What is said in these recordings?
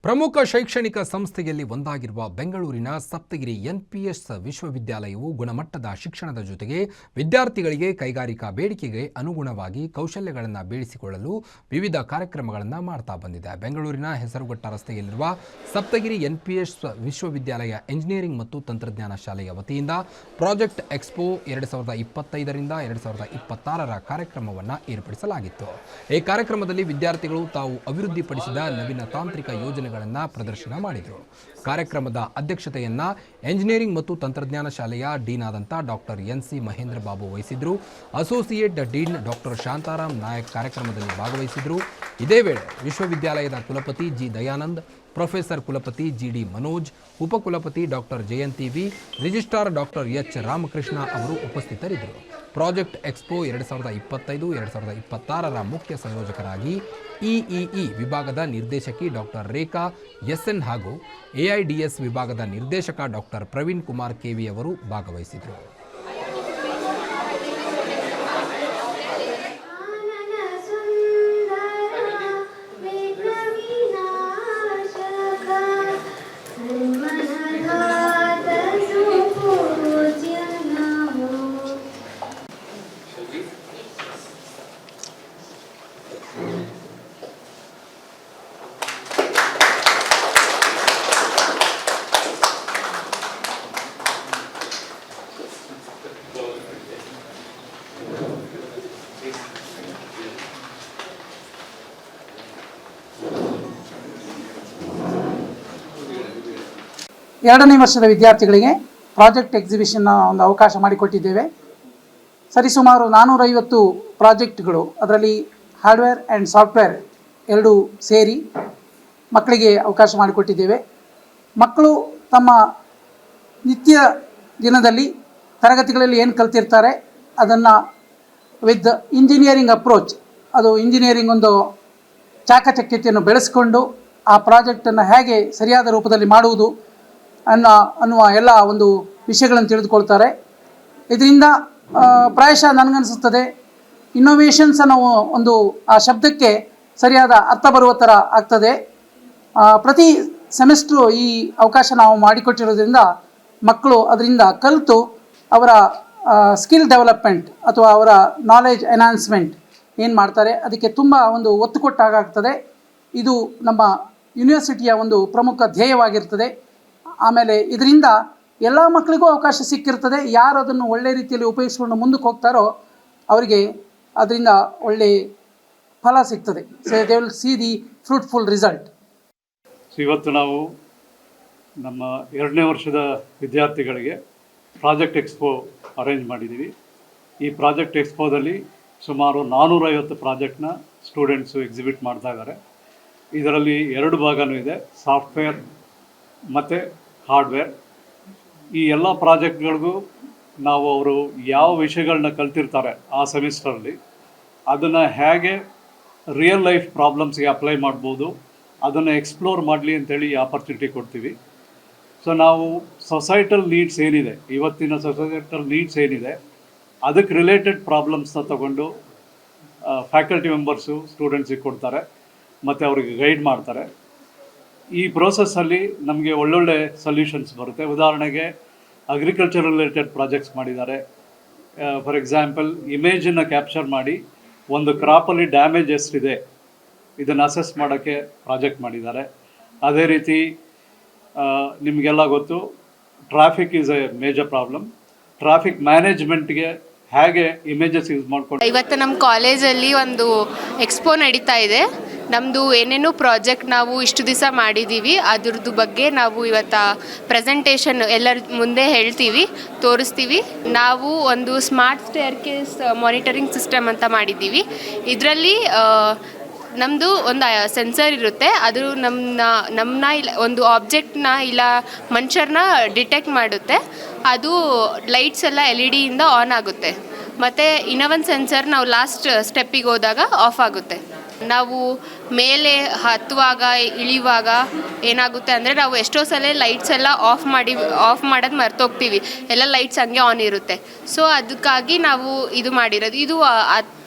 ಪ್ರಮುಖ ಶೈಕ್ಷಣಿಕ ಸಂಸ್ಥೆಯಲ್ಲಿ ಒಂದಾಗಿರುವ ಬೆಂಗಳೂರಿನ ಸಪ್ತಗಿರಿ ಎನ್ಪಿಎಸ್ ವಿಶ್ವವಿದ್ಯಾಲಯವು ಗುಣಮಟ್ಟದ ಶಿಕ್ಷಣದ ಜೊತೆಗೆ ವಿದ್ಯಾರ್ಥಿಗಳಿಗೆ ಕೈಗಾರಿಕಾ ಬೇಡಿಕೆಗೆ ಅನುಗುಣವಾಗಿ ಕೌಶಲ್ಯಗಳನ್ನು ಬೆಳೆಸಿಕೊಳ್ಳಲು ವಿವಿಧ ಕಾರ್ಯಕ್ರಮಗಳನ್ನು ಮಾಡ್ತಾ ಬಂದಿದೆ. ಬೆಂಗಳೂರಿನ ಹೆಸರುಘಟ್ಟ ರಸ್ತೆಯಲ್ಲಿರುವ ಸಪ್ತಗಿರಿ ಎನ್ಪಿಎಸ್ ವಿಶ್ವವಿದ್ಯಾಲಯ ಎಂಜಿನಿಯರಿಂಗ್ ಮತ್ತು ತಂತ್ರಜ್ಞಾನ ಶಾಲೆಯ ವತಿಯಿಂದ ಪ್ರಾಜೆಕ್ಟ್ ಎಕ್ಸ್ಪೋ 2025ರಿಂದ 2026ರ ಕಾರ್ಯಕ್ರಮವನ್ನು ಏರ್ಪಡಿಸಲಾಗಿತ್ತು. ಈ ಕಾರ್ಯಕ್ರಮದಲ್ಲಿ ವಿದ್ಯಾರ್ಥಿಗಳು ತಾವು ಅಭಿವೃದ್ಧಿಪಡಿಸಿದ ನವೀನ ತಾಂತ್ರಿಕ ಯೋಜನೆ ಪ್ರದರ್ಶನ ಮಾಡಿದರು. ಕಾರ್ಯಕ್ರಮದ ಅಧ್ಯಕ್ಷತೆಯನ್ನ ಎಂಜಿನಿಯರಿಂಗ್ ಮತ್ತು ತಂತ್ರಜ್ಞಾನ ಶಾಲೆಯ ಡೀನ್ ಆದಂತ ಡಾಕ್ಟರ್ ಎನ್.ಸಿ. ಮಹೇಂದ್ರ ಬಾಬು ವಹಿಸಿದ್ರು. Associate dean doctor Shantaram Nayak ಕಾರ್ಯಕ್ರಮದಲ್ಲಿ ಭಾಗವಹಿಸಿದ್ರು. ಇದೇ ವೇಳೆ ವಿಶ್ವವಿದ್ಯಾಲಯದ ಕುಲಪತಿ ಜಿ ದಯಾನಂದ್, ಪ್ರೊಫೆಸರ್ ಕುಲಪತಿ ಜಿ.ಡಿ. ಮನೋಜ್, ಉಪಕುಲಪತಿ doctor Jayanthi V, registrar doctor H. Ramakrishna ಅವರು ಉಪಸ್ಥಿತರಿದ್ದರು. ಪ್ರಾಜೆಕ್ಟ್ ಎಕ್ಸ್ಪೋ 2025-2026ರ ಮುಖ್ಯ ಸಂಯೋಜಕರಾಗಿ ಇಇಇ ವಿಭಾಗದ ನಿರ್ದೇಶಕಿ ಡಾಕ್ಟರ್ ರೇಖಾ ಎಸ್ಎನ್ ಹಾಗೂ ಎಐಡಿಎಸ್ ವಿಭಾಗದ ನಿರ್ದೇಶಕ ಡಾಕ್ಟರ್ ಪ್ರವೀಣ್ ಕುಮಾರ್ ಕೆವಿ ಅವರು ಭಾಗವಹಿಸಿದರು. ಎರಡನೇ ವರ್ಷದ ವಿದ್ಯಾರ್ಥಿಗಳಿಗೆ ಪ್ರಾಜೆಕ್ಟ್ ಎಕ್ಸಿಬಿಷನ್ನ ಒಂದು ಅವಕಾಶ ಮಾಡಿಕೊಟ್ಟಿದ್ದೇವೆ. ಸರಿಸುಮಾರು 450 ಪ್ರಾಜೆಕ್ಟ್ಗಳು, ಅದರಲ್ಲಿ ಹಾರ್ಡ್ವೇರ್ ಆ್ಯಂಡ್ ಸಾಫ್ಟ್ವೇರ್ ಎರಡೂ ಸೇರಿ ಮಕ್ಕಳಿಗೆ ಅವಕಾಶ ಮಾಡಿಕೊಟ್ಟಿದ್ದೇವೆ. ಮಕ್ಕಳು ತಮ್ಮ ನಿತ್ಯ ದಿನದಲ್ಲಿ ತರಗತಿಗಳಲ್ಲಿ ಏನು ಕಲ್ತಿರ್ತಾರೆ ಅದನ್ನು ವಿತ್ ಇಂಜಿನಿಯರಿಂಗ್ ಅಪ್ರೋಚ್, ಅದು ಇಂಜಿನಿಯರಿಂಗ್ ಒಂದು ಚಾಕಚಕ್ಯತೆಯನ್ನು ಬೆಳೆಸಿಕೊಂಡು ಆ ಪ್ರಾಜೆಕ್ಟನ್ನು ಹೇಗೆ ಸರಿಯಾದ ರೂಪದಲ್ಲಿ ಮಾಡುವುದು ಅನ್ನುವ ಎಲ್ಲ ಒಂದು ವಿಷಯಗಳನ್ನು ತಿಳಿದುಕೊಳ್ತಾರೆ. ಇದರಿಂದ ಪ್ರಾಯಶಃ ನನಗನ್ನಿಸುತ್ತದೆ ಇನ್ನೋವೇಷನ್ಸ್ ಅನ್ನೋ ಒಂದು ಆ ಶಬ್ದಕ್ಕೆ ಸರಿಯಾದ ಅರ್ಥ ಬರುವ ಥರ ಆಗ್ತದೆ. ಪ್ರತಿ ಸೆಮಿಸ್ಟ್ರು ಈ ಅವಕಾಶ ನಾವು ಮಾಡಿಕೊಟ್ಟಿರೋದ್ರಿಂದ ಮಕ್ಕಳು ಅದರಿಂದ ಕಲಿತು ಅವರ ಸ್ಕಿಲ್ ಡೆವಲಪ್ಮೆಂಟ್ ಅಥವಾ ಅವರ ನಾಲೆಜ್ ಎನ್ಹಾನ್ಸ್ಮೆಂಟ್ ಏನು ಮಾಡ್ತಾರೆ ಅದಕ್ಕೆ ತುಂಬ ಒಂದು ಒತ್ತು ಕೊಟ್ಟಾಗ್ತದೆ. ಇದು ನಮ್ಮ ಯೂನಿವರ್ಸಿಟಿಯ ಒಂದು ಪ್ರಮುಖ ಧ್ಯೇಯವಾಗಿರ್ತದೆ. ಆಮೇಲೆ ಇದರಿಂದ ಎಲ್ಲ ಮಕ್ಕಳಿಗೂ ಅವಕಾಶ ಸಿಕ್ಕಿರ್ತದೆ. ಯಾರು ಅದನ್ನು ಒಳ್ಳೆ ರೀತಿಯಲ್ಲಿ ಉಪಯೋಗಿಸ್ಕೊಂಡು ಮುಂದಕ್ಕೆ ಹೋಗ್ತಾರೋ ಅವರಿಗೆ ಅದರಿಂದ ಒಳ್ಳೆ ಫಲ ಸಿಗ್ತದೆ. So they will see the fruitful result. ಇವತ್ತು ನಾವು ನಮ್ಮ 2ನೇ ವರ್ಷದ ವಿದ್ಯಾರ್ಥಿಗಳಿಗೆ ಪ್ರಾಜೆಕ್ಟ್ ಎಕ್ಸ್ಪೋ ಅರೇಂಜ್ ಮಾಡಿದ್ದೀವಿ. ಈ ಪ್ರಾಜೆಕ್ಟ್ ಎಕ್ಸ್ಪೋದಲ್ಲಿ ಸುಮಾರು 450 ಪ್ರಾಜೆಕ್ಟ್ನ ಸ್ಟೂಡೆಂಟ್ಸು ಎಕ್ಸಿಬಿಟ್ ಮಾಡ್ತಾ ಇದ್ದಾರೆ. ಇದರಲ್ಲಿ 2 ಭಾಗನೂ ಇದೆ, ಸಾಫ್ಟ್ವೇರ್ ಮತ್ತು ಹಾರ್ಡ್ವೇರ್. ಈ ಎಲ್ಲ ಪ್ರಾಜೆಕ್ಟ್ಗಳಿಗೂ ನಾವು ಅವರು ಯಾವ ವಿಷಯಗಳನ್ನ ಕಲ್ತಿರ್ತಾರೆ ಆ ಸೆಮಿಸ್ಟರಲ್ಲಿ ಅದನ್ನು ಹೇಗೆ ರಿಯಲ್ ಲೈಫ್ ಪ್ರಾಬ್ಲಮ್ಸ್ಗೆ ಅಪ್ಲೈ ಮಾಡ್ಬೋದು ಅದನ್ನು ಎಕ್ಸ್ಪ್ಲೋರ್ ಮಾಡಲಿ ಅಂತೇಳಿ ಈ ಆಪರ್ಚುನಿಟಿ ಕೊಡ್ತೀವಿ. ಸೊ ನಾವು ಸೊಸೈಟಲ್ ನೀಡ್ಸ್ ಏನಿದೆ, ಇವತ್ತಿನ ಸೊಸೈಟಲ್ ನೀಡ್ಸ್ ಏನಿದೆ ಅದಕ್ಕೆ ರಿಲೇಟೆಡ್ ಪ್ರಾಬ್ಲಮ್ಸ್ನ ತಗೊಂಡು ಫ್ಯಾಕಲ್ಟಿ ಮೆಂಬರ್ಸು ಸ್ಟೂಡೆಂಟ್ಸಿಗೆ ಕೊಡ್ತಾರೆ ಮತ್ತು ಅವ್ರಿಗೆ ಗೈಡ್ ಮಾಡ್ತಾರೆ. ಈ ಪ್ರೋಸೆಸ್ಸಲ್ಲಿ ನಮಗೆ ಒಳ್ಳೊಳ್ಳೆ ಸೊಲ್ಯೂಷನ್ಸ್ ಬರುತ್ತೆ. ಉದಾಹರಣೆಗೆ ಅಗ್ರಿಕಲ್ಚರ್ ರಿಲೇಟೆಡ್ ಪ್ರಾಜೆಕ್ಟ್ಸ್ ಮಾಡಿದ್ದಾರೆ. ಫಾರ್ ಎಕ್ಸಾಂಪಲ್ ಇಮೇಜನ್ನು ಕ್ಯಾಪ್ಚರ್ ಮಾಡಿ ಒಂದು ಕ್ರಾಪಲ್ಲಿ ಡ್ಯಾಮೇಜ್ ಎಷ್ಟಿದೆ ಇದನ್ನು ಅಸೆಸ್ ಮಾಡೋಕ್ಕೆ ಪ್ರಾಜೆಕ್ಟ್ ಮಾಡಿದ್ದಾರೆ. ಅದೇ ರೀತಿ ನಿಮಗೆಲ್ಲ ಗೊತ್ತು, traffic is a major problem. Traffic ಮ್ಯಾನೇಜ್ಮೆಂಟ್ಗೆ ಹೇಗೆ ಇಮೇಜಸ್ ಯೂಸ್ ಮಾಡ್ಕೊಂಡು ಇವತ್ತು ನಮ್ಮ ಕಾಲೇಜಲ್ಲಿ ಒಂದು ಎಕ್ಸ್ಪೋ ನಡೀತಾ ಇದೆ. ನಮ್ಮದು ಏನೇನು ಪ್ರಾಜೆಕ್ಟ್ ನಾವು ಇಷ್ಟು ದಿವಸ ಮಾಡಿದ್ದೀವಿ ಅದ್ರದ್ದು ಬಗ್ಗೆ ನಾವು ಇವತ್ತು ಪ್ರೆಸೆಂಟೇಷನ್ ಎಲ್ಲರ ಮುಂದೆ ಹೇಳ್ತೀವಿ, ತೋರಿಸ್ತೀವಿ. ನಾವು ಒಂದು ಸ್ಮಾರ್ಟ್ ಸ್ಟೇರ್ಕೇಸ್ ಮಾನಿಟರಿಂಗ್ ಸಿಸ್ಟಮ್ ಅಂತ ಮಾಡಿದ್ದೀವಿ. ಇದರಲ್ಲಿ ನಮ್ಮದು ಒಂದು ಸೆನ್ಸರ್ ಇರುತ್ತೆ, ಅದು ನಮ್ಮನ್ನ ಇಲ್ಲ ಒಂದು ಆಬ್ಜೆಕ್ಟ್ನ ಇಲ್ಲ ಮನುಷ್ಯರನ್ನ ಡಿಟೆಕ್ಟ್ ಮಾಡುತ್ತೆ. ಅದು ಲೈಟ್ಸ್ ಎಲ್ಲ LED ಇಂದ ಆನ್ ಆಗುತ್ತೆ. ಮತ್ತು ಇನ್ನೊಂದು ಸೆನ್ಸರ್ ನಾವು ಲಾಸ್ಟ್ ಸ್ಟೆಪ್ಪಿಗೆ ಹೋದಾಗ ಆಫ್ ಆಗುತ್ತೆ. ನಾವು ಮೇಲೆ ಹತ್ತುವಾಗ ಇಳಿಯುವಾಗ ಏನಾಗುತ್ತೆ ಅಂದರೆ ನಾವು ಎಷ್ಟೋ ಸಲ ಲೈಟ್ಸ್ ಎಲ್ಲ ಆಫ್ ಮಾಡೋದು ಮರ್ತೋಗ್ತೀವಿ, ಎಲ್ಲ ಲೈಟ್ಸ್ ಹಂಗೆ ಆನ್ ಇರುತ್ತೆ. ಸೊ ಅದಕ್ಕಾಗಿ ನಾವು ಇದು ಮಾಡಿರೋದು. ಇದು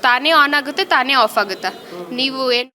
ತಾನೇ ಆನ್ ಆಗುತ್ತೆ, ತಾನೇ ಆಫ್ ಆಗುತ್ತೆ. ನೀವು ಏನು